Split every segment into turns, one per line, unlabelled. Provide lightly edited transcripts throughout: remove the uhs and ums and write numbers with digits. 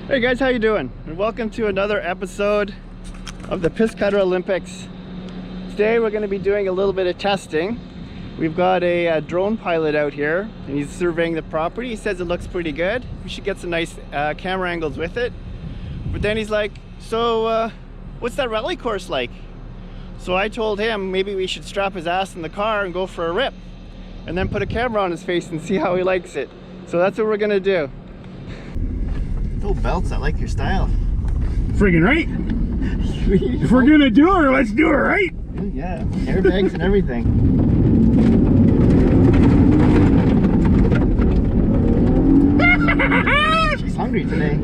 Hey guys, how you doing? And welcome to another episode of the Pisscutter Olympics. Today we're going to be doing a little bit of testing. We've got a drone pilot out here and he's surveying the property. He says it looks pretty good. We should get some nice camera angles with it. But then he's like, so what's that rally course like? So I told him maybe we should strap his ass in the car and go for a rip and then put a camera on his face and see how he likes it. So that's what we're going to do. Little belts, I like your style.
Friggin' right. If we're gonna do it, let's do it right.
Yeah, airbags and everything. She's hungry today.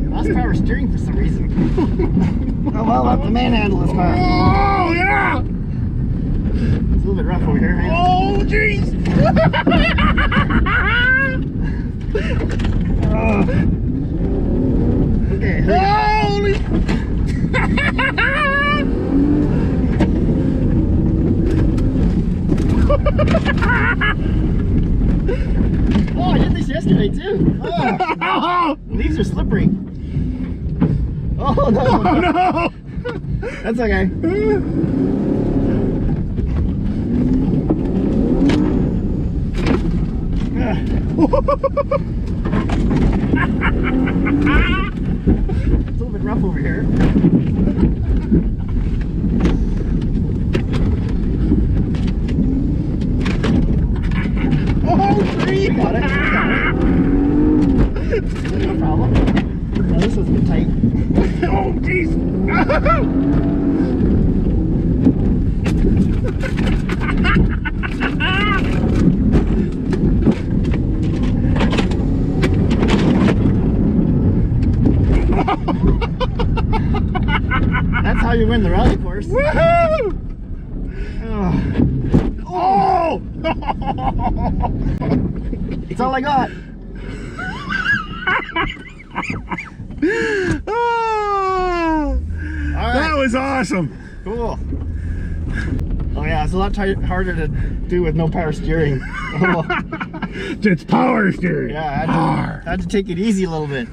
Lost power steering for some reason. Oh well, I'll have to manhandle this car.
Oh yeah!
It's a little bit rough over here.
Oh jeez!
Okay.
Holy!
Oh, I did this yesterday too. Oh, leaves are slippery. Oh no!
Oh, no!
That's okay. It's a little bit rough over here. Oh, tree! Got it. No problem. No, this was a bit tight.
Oh jeez!
That's how you win the rally course.
Woohoo! Oh!
It's all I got.
Oh, that was awesome.
Cool. Oh yeah, it's a lot harder to do with no power steering. Oh.
It's power steering.
Yeah, I had to take it easy a little bit.